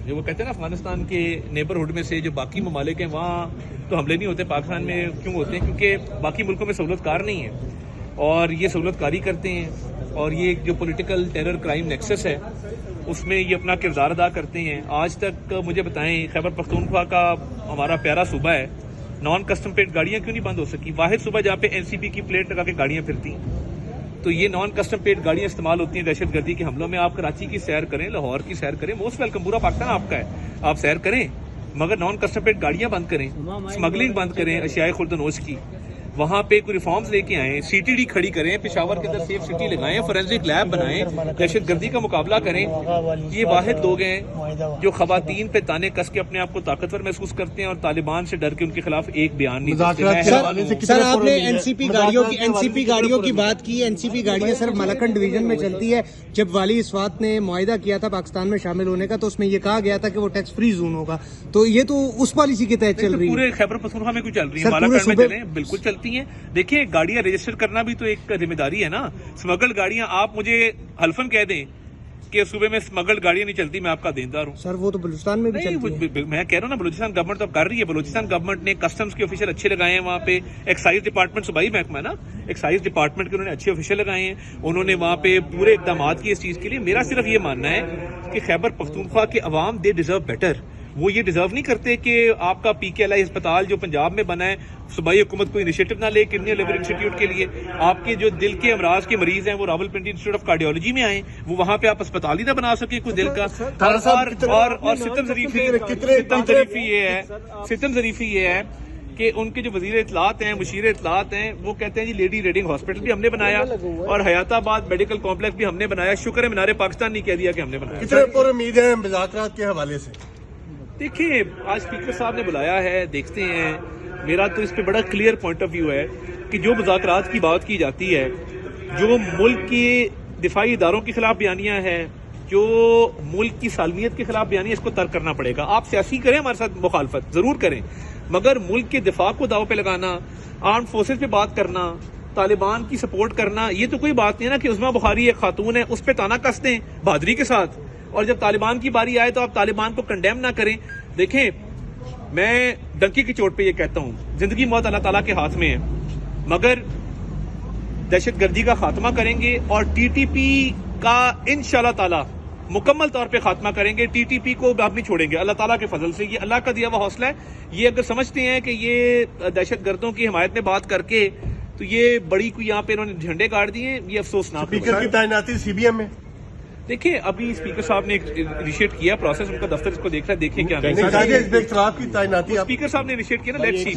جو وہ کہتے ہیں نا افغانستان کے نیبرہڈ میں سے جو باقی ممالک ہیں وہاں تو حملے نہیں ہوتے، پاکستان میں کیوں ہوتے ہیں؟ کیونکہ باقی ملکوں میں سہولت کار نہیں ہے اور یہ سہولت کاری کرتے ہیں، اور یہ جو پولیٹیکل ٹیرر کرائم نیکسس ہے اس میں یہ اپنا کردار ادا کرتے ہیں۔ آج تک مجھے بتائیں خیبر پختونخوا کا ہمارا پیارا صوبہ ہے، نان کسٹم پیڈ گاڑیاں کیوں نہیں بند ہو سکی؟ واحد صوبہ جہاں پہ NCP کی پلیٹ لگا کے گاڑیاں پھرتی ہیں۔ تو یہ نان کسٹم پیڈ گاڑیاں استعمال ہوتی ہیں دہشت گردی کے حملوں میں۔ آپ کراچی کی سیر کریں، لاہور کی سیر کریں، موسٹ ویلکم، پورا پاکستان آپ کا ہے، آپ سیر کریں، مگر نان کسٹم پیڈ گاڑیاں بند کریں، اسمگلنگ بند کریں اشیاء خورد و نوش کی، وہاں پہ کوئی ریفارمز لے کے آئیں، CTD کھڑی کریں، پشاور کے اندر سیف سٹی لگائیں، فورینسک لیب بنائیں، دہشت گردی کا مقابلہ کریں۔ یہ واحد لوگ ہیں جو خواتین پہ تانے کس کے اپنے آپ کو طاقتور محسوس کرتے ہیں اور طالبان سے ڈر کے ان کے خلاف ایک بیان نہیں دیتے۔ سر آپ نے NCP گاڑیوں کی بات کی، NCP گاڑیاں صرف ملکنڈ ڈویژن میں چلتی ہے۔ جب والی اسوات نے معاہدہ کیا تھا پاکستان میں شامل ہونے کا تو اس میں یہ کہا گیا تھا کہ وہ ٹیکس فری زون ہوگا، تو یہ تو اس پالیسی کے تحت چل رہی ہے۔ پورے خیبر پختونخوا میں کوئی چل رہی ہے، مالاکنڈ میں چلیں، بالکل چلتی ہیں۔ دیکھیں گاڑیاں رجسٹر کرنا بھی تو ایک ذمہ داری ہے نا۔ اسمگلڈ گاڑیاں، آپ مجھے حلفاً کہہ دیں کہ صوبے میں اسمگلڈ گاڑیاں نہیں چلتی، میں آپ کا دیندار ہوں۔ سر وہ تو بلوچستان میں بھی چلتی ہے۔ میں کہہ رہا ہوں نا، بلوچستان گورنمنٹ تو کر رہی ہے، بلوچستان گورنمنٹ نے کسٹمز کے آفیسر اچھے لگائے ہیں وہاں پہ، ایکسائز ڈپارٹمنٹ صوبائی محکمہ ہے نا، ایکسائز ڈپارٹمنٹ کے انہوں نے اچھے آفیسر لگائے ہیں، انہوں نے وہاں پہ پورے اقدامات کیے اس چیز کے لیے۔ میرا صرف یہ ماننا ہے کہ خیبر پختونخوا کے عوام دے ڈیزرو بیٹر، وہ یہ ڈیزرو نہیں کرتے کہ آپ کا PKLI ہسپتال جو پنجاب میں بنا ہے صوبائی حکومت کوئی انیشیٹو نہ لے کڈنی لیور انسٹیٹیوٹ کے لیے، آپ کے جو دل کے امراض کے مریض ہیں وہ راولپنڈی انسٹیٹیوٹ آف کارڈیولوجی میں آئیں، وہ وہاں پہ آپ اسپتال ہی نہ بنا سکے کوئی دل کا۔ اور ستم ظریفی یہ ہے کہ ان کے جو وزیر اطلاعات ہیں، مشیر اطلاعات ہیں، وہ کہتے ہیں جی لیڈی ریڈنگ ہاسپٹل بھی ہم نے بنایا اور حیات آباد میڈیکل کمپلیکس بھی ہم نے بنایا۔ شکر ہے مینار پاکستان نہیں کہہ دیا کہ ہم نے بنایا۔ کتنے پر امید ہیں مذاکرات کے حوالے سے؟ دیکھیں آج اسپیکر صاحب نے بلایا ہے، دیکھتے ہیں۔ میرا تو اس پہ بڑا کلیئر پوائنٹ آف ویو ہے کہ جو مذاکرات کی بات کی جاتی ہے، جو ملک کے دفاعی اداروں کے خلاف بیانیاں ہیں، جو ملک کی سالمیت کے خلاف بیانیاں، اس کو ترک کرنا پڑے گا۔ آپ سیاسی کریں، ہمارے ساتھ مخالفت ضرور کریں، مگر ملک کے دفاع کو داؤ پہ لگانا، آرمڈ فورسز پہ بات کرنا، طالبان کی سپورٹ کرنا، یہ تو کوئی بات نہیں ہے نا کہ عظمیٰ بخاری ایک خاتون ہے اس پہ تانا کس دیں بہادری کے ساتھ، اور جب طالبان کی باری آئے تو آپ طالبان کو کنڈیم نہ کریں۔ دیکھیں میں ڈنکی کی چوٹ پہ یہ کہتا ہوں، زندگی موت اللہ تعالیٰ کے ہاتھ میں ہے، مگر دہشت گردی کا خاتمہ کریں گے اور TTP کا انشاءاللہ تعالیٰ مکمل طور پہ خاتمہ کریں گے۔ TTP کو آپ نہیں چھوڑیں گے اللہ تعالیٰ کے فضل سے، یہ اللہ کا دیا ہوا حوصلہ ہے۔ یہ اگر سمجھتے ہیں کہ یہ دہشت گردوں کی حمایت میں بات کر کے تو یہ بڑی کوئی یہاں پہ انہوں نے جھنڈے گاڑ دیے، یہ افسوسناک ہے۔ اسپیکر کی تعیناتی CBM میں دیکھیں ابھی اسپیکر صاحب نے انیشیٹ کیا پروسیس، ان کا دفتر اس کو دیکھ رہا ہے، دیکھیں کیا اسپیکر صاحب کی تعیناتی اسپیکر صاحب نے انیشیٹ کیا نا، لیٹس سی۔